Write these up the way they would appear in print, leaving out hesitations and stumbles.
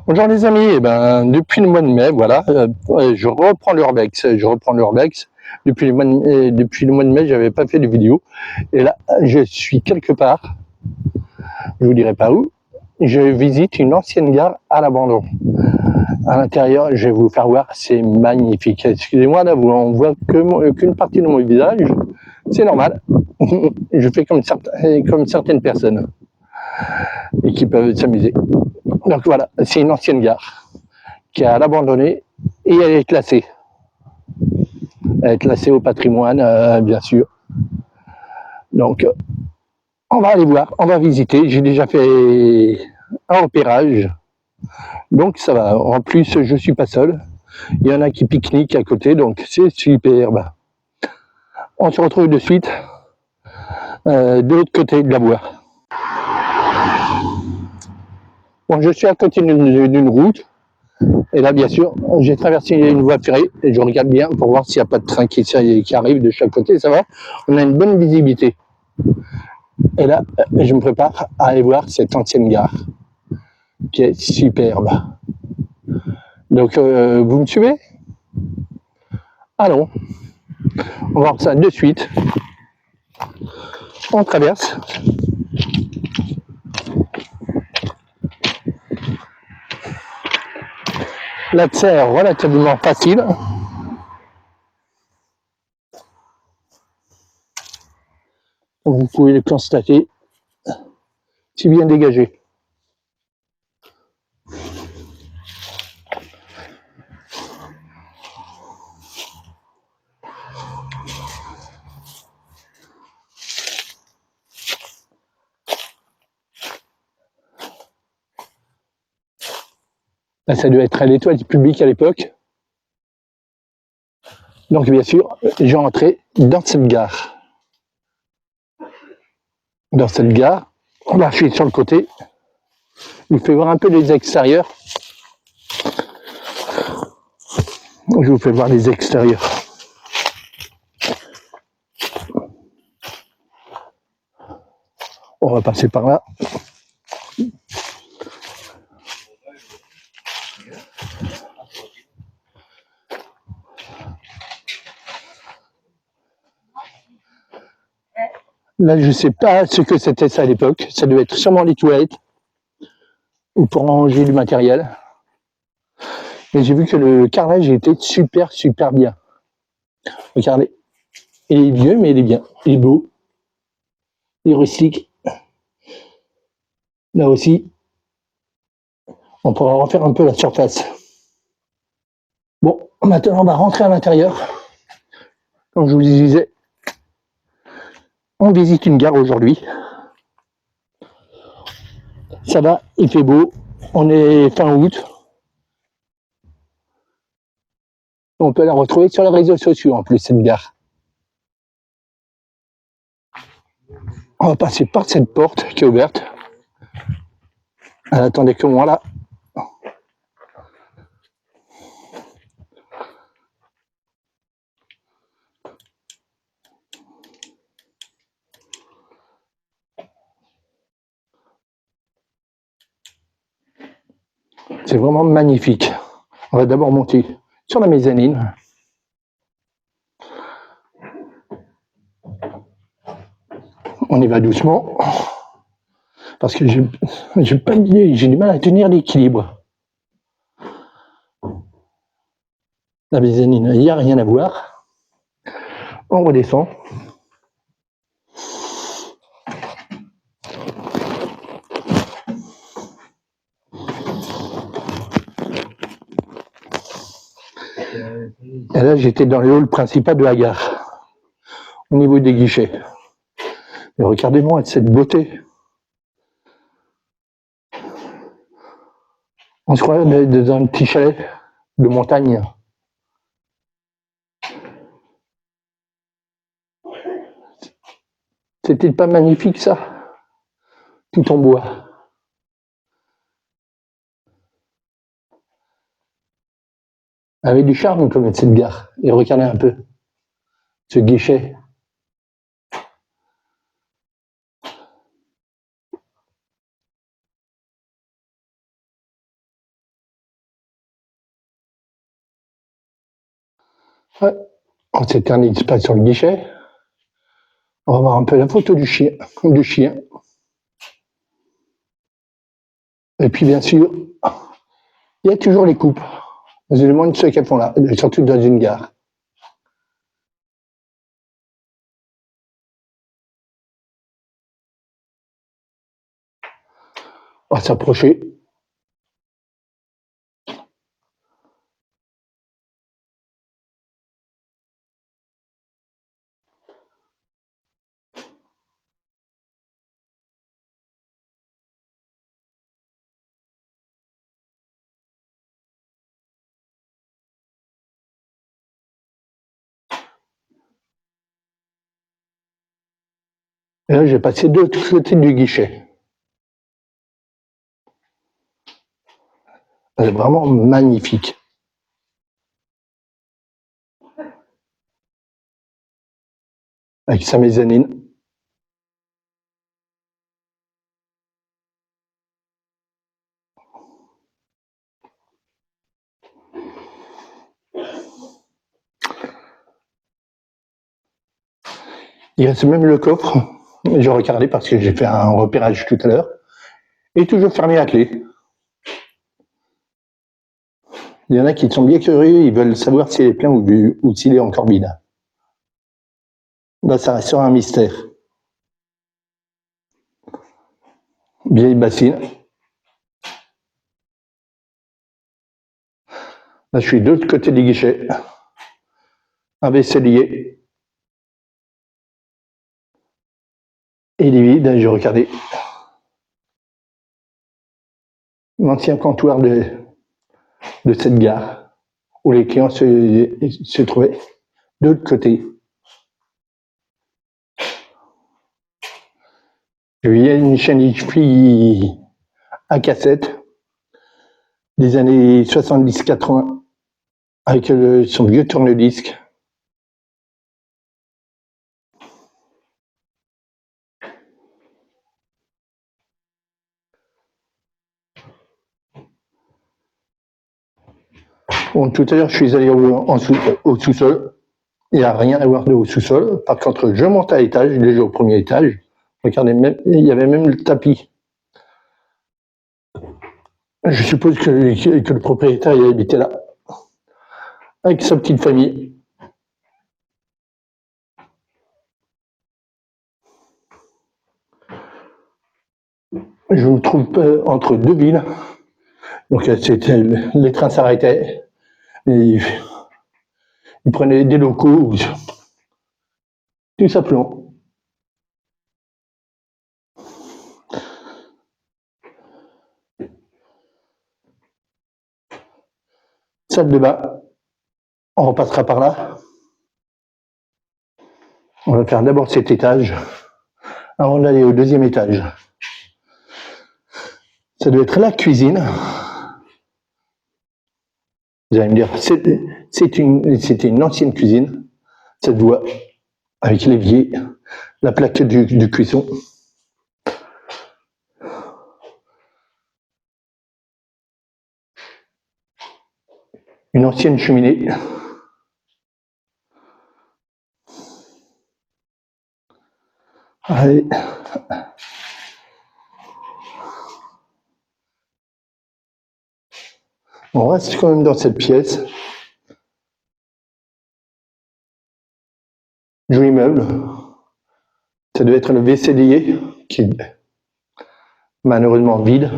Bonjour les amis, depuis le mois de mai, voilà, je reprends l'urbex. Depuis le mois de mai, j'avais pas fait de vidéo. Et là, je suis quelque part, je vous dirai pas où, je visite une ancienne gare à l'abandon. À l'intérieur, je vais vous faire voir, c'est magnifique. Excusez-moi, là, on voit qu'une partie de mon visage, c'est normal. Je fais comme certaines personnes et qui peuvent s'amuser. Donc voilà, c'est une ancienne gare qui est à l'abandonné et elle est classée. Elle est classée au patrimoine, bien sûr. Donc, on va aller voir, on va visiter. J'ai déjà fait un repérage, donc ça va. En plus, je suis pas seul. Il y en a qui pique-niquent à côté, donc c'est superbe. On se retrouve de suite de l'autre côté de la voie. Bon, je suis à côté d'une route. Et là, bien sûr, j'ai traversé une voie ferrée et je regarde bien pour voir s'il n'y a pas de train qui arrive de chaque côté. Ça va, on a une bonne visibilité. Et là, je me prépare à aller voir cette ancienne gare qui est superbe. Donc, vous me suivez? Allons, on va voir ça de suite. On traverse. L'accès est relativement facile. Vous pouvez le constater, c'est bien dégagé. Là, ça doit être à l'étoile du public à l'époque. Donc, bien sûr, j'ai entré dans cette gare. Dans cette gare, là, je suis sur le côté. Je vous fais voir un peu les extérieurs. Je vous fais voir les extérieurs. On va passer par là. Là, je ne sais pas ce que c'était ça à l'époque. Ça devait être sûrement les toilettes ou pour ranger du matériel. Mais j'ai vu que le carrelage était super, super bien. Regardez. Il est vieux, mais il est bien. Il est beau. Il est rustique. Là aussi, on pourra refaire un peu la surface. Bon, maintenant, on va rentrer à l'intérieur. Comme je vous disais, on visite une gare aujourd'hui. Ça va, il fait beau. On est fin août. On peut la retrouver sur les réseaux sociaux en plus, cette gare. On va passer par cette porte qui est ouverte. Attendez que moi là. C'est vraiment magnifique. On va d'abord monter sur la mezzanine. On y va doucement. Parce que j'ai du mal à tenir l'équilibre. La mezzanine, il n'y a rien à voir. On redescend. Et là, j'étais dans le hall principal de la gare, au niveau des guichets. Et regardez-moi cette beauté. On se croirait dans un petit chalet de montagne. C'était pas magnifique ça? Tout en bois. Avec du charme comme cette gare. Et regardez un peu ce guichet. Ouais. On s'éternise pas sur le guichet. On va voir un peu la photo du chien. Et puis, bien sûr, il y a toujours les coupes. Je me demande ce qu'elles font là, surtout dans une gare. On va s'approcher. Et là, j'ai passé de l'autre côté du guichet. Elle est vraiment magnifique. Avec sa mezzanine. Il reste même le coffre. J'ai regardé parce que j'ai fait un repérage tout à l'heure. Et toujours fermé à clé. Il y en a qui sont bien curieux, ils veulent savoir s'il est plein ou s'il est encore vide. Là, ça restera un mystère. Vieille bassine. Là, je suis de l'autre côté du guichet. Un vaisselier. Et il est vide, j'ai regardé. L'ancien comptoir de cette gare, où les clients se trouvaient de l'autre côté. Il y a une chaîne IFI à cassette des années 70-80 avec son vieux tourne-disque. Bon, tout à l'heure, je suis allé au sous-sol. Il n'y a rien à voir de au sous-sol. Par contre, je monte à l'étage, déjà au premier étage. Regardez, il y avait même le tapis. Je suppose que le propriétaire il habitait là, avec sa petite famille. Je me trouve entre deux villes. Donc, les trains s'arrêtaient. Et ils prenaient des locaux, tout simplement. Salle de bain, on repassera par là. On va faire d'abord cet étage avant d'aller au deuxième étage. Ça doit être la cuisine. Vous allez me dire, c'était une ancienne cuisine. Ça doit, avec l'évier, la plaque du cuisson. Une ancienne cheminée. Allez. On reste quand même dans cette pièce. Joli meuble. Ça devait être le vaisselier qui est malheureusement vide.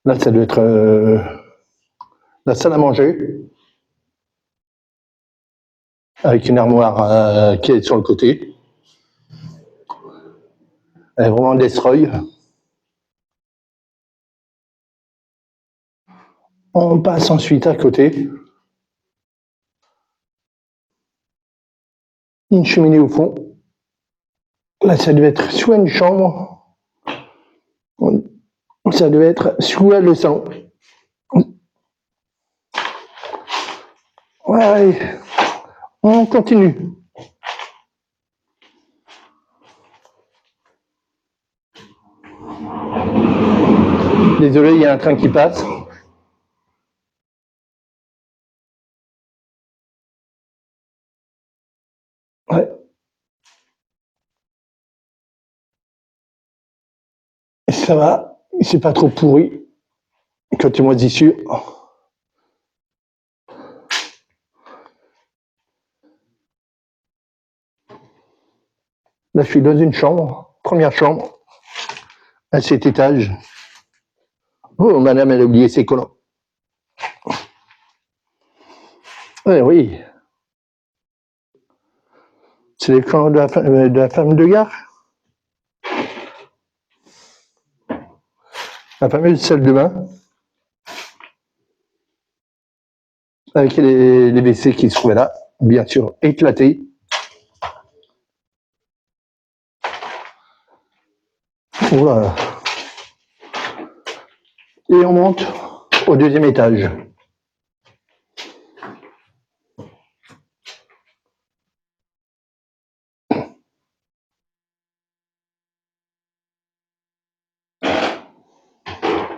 Là, ça doit être la salle à manger avec une armoire qui est sur le côté. Elle est vraiment destroy. On passe ensuite à côté. Une cheminée au fond. Là, ça devait être soit une chambre, ça devait être soit le salon. Ouais, on continue. Désolé, il y a un train qui passe. Ça va, c'est pas trop pourri. Côté moisissure. Là, je suis dans une chambre, première chambre, à cet étage. Oh, madame, elle a oublié ses collants. Oui. C'est les collants de la femme de gare. La fameuse salle de bain. Avec les WC qui se trouvaient là, bien sûr, éclatés. Voilà. Et on monte au deuxième étage.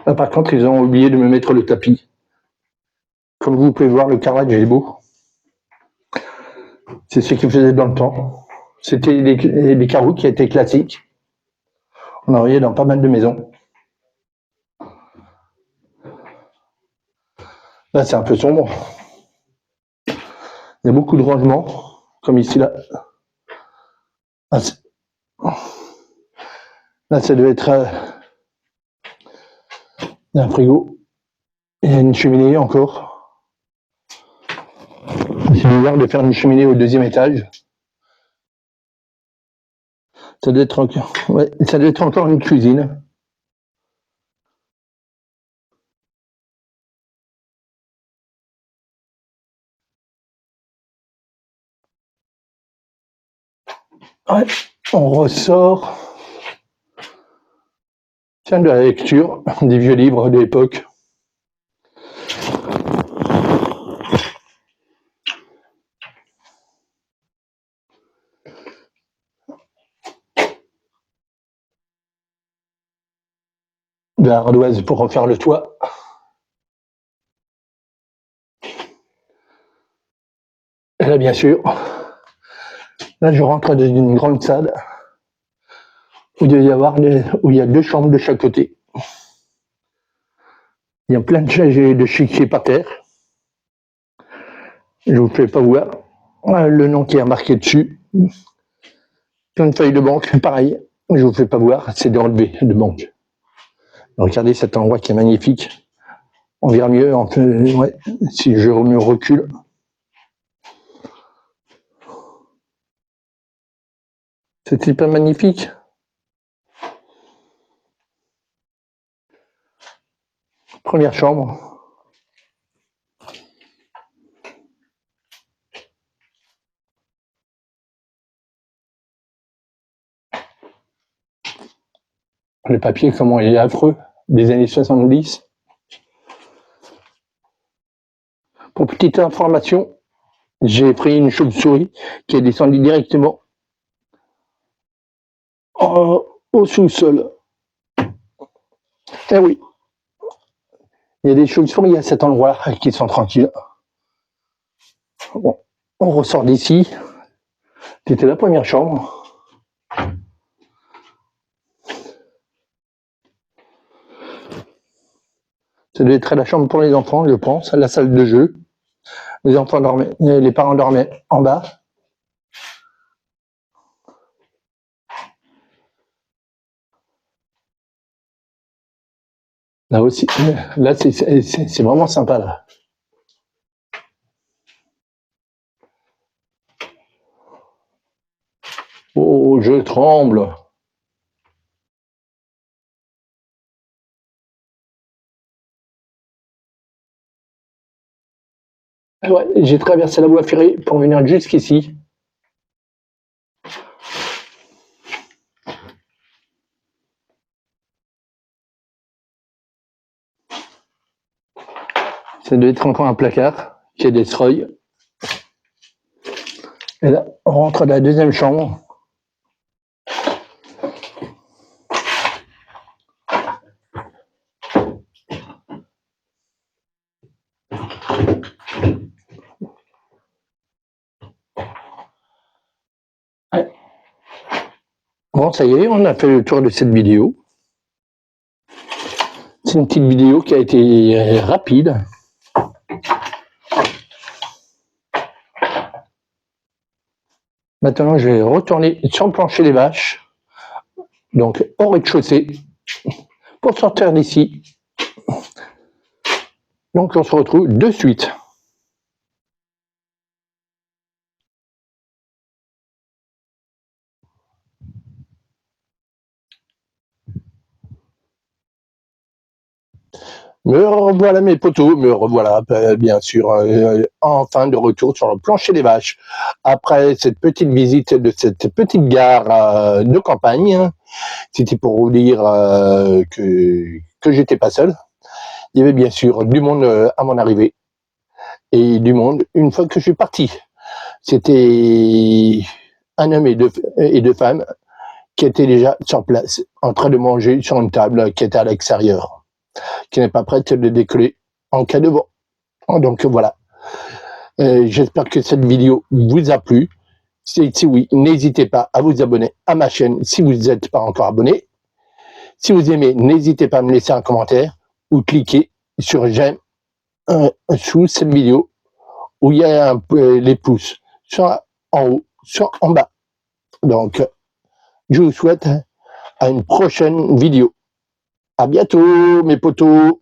Là, par contre, ils ont oublié de me mettre le tapis. Comme vous pouvez voir, le carrelage est beau. C'est ce qu'ils faisaient dans le temps. C'était des carreaux qui étaient classiques. On en voyait dans pas mal de maisons. Là, c'est un peu sombre. Il y a beaucoup de rangements, comme ici, là. Ah, là, ça devait être un frigo. Il y a une cheminée encore. C'est bizarre de faire une cheminée au deuxième étage. Ça doit être encore une cuisine. Ouais, on ressort. Tiens, de la lecture, des vieux livres de l'époque. De la ardoise pour refaire le toit. Et là, bien sûr, là, je rentre dans une grande salle où il y a deux chambres de chaque côté. Il y a plein de chiquiers par terre. Je ne vous fais pas voir. Le nom qui est marqué dessus. Une feuille de banque, pareil. Je ne vous fais pas voir, c'est des relevés de banque. Regardez cet endroit qui est magnifique. On verra mieux ouais, si je me recule. C'était pas magnifique. Première chambre. Le papier, comment il est affreux, des années 70. Pour petite information, j'ai pris une chauve-souris qui est descendue directement au sous-sol. Eh oui, il y a des chauves-souris à cet endroit qui sont tranquilles. Bon, on ressort d'ici. C'était la première chambre. Ça devait être la chambre pour les enfants, je pense, la salle de jeu. Les enfants dormaient, les parents dormaient en bas. Là aussi, là c'est vraiment sympa là. Oh, je tremble. Ouais, j'ai traversé la voie ferrée pour venir jusqu'ici. Ça doit être encore un placard qui est destroy. Et là, on rentre dans la deuxième chambre. Ouais. Bon, ça y est, on a fait le tour de cette vidéo. C'est une petite vidéo qui a été rapide. Maintenant, je vais retourner sur le plancher des vaches, donc au rez-de-chaussée, pour sortir d'ici. Donc, on se retrouve de suite. Me revoilà mes potos, me revoilà bien sûr enfin de retour sur le plancher des vaches. Après cette petite visite de cette petite gare de campagne, c'était pour vous dire que j'étais pas seul. Il y avait bien sûr du monde à mon arrivée et du monde une fois que je suis parti. C'était un homme et deux femmes qui étaient déjà sur place, en train de manger sur une table qui était à l'extérieur, qui n'est pas prête de décoller en cas de vent. Donc voilà. J'espère que cette vidéo vous a plu. Si oui, n'hésitez pas à vous abonner à ma chaîne si vous n'êtes pas encore abonné. Si vous aimez, n'hésitez pas à me laisser un commentaire ou cliquer sur j'aime sous cette vidéo où il y a les pouces, soit en haut, soit en bas. Donc, je vous souhaite à une prochaine vidéo. À bientôt, mes potos.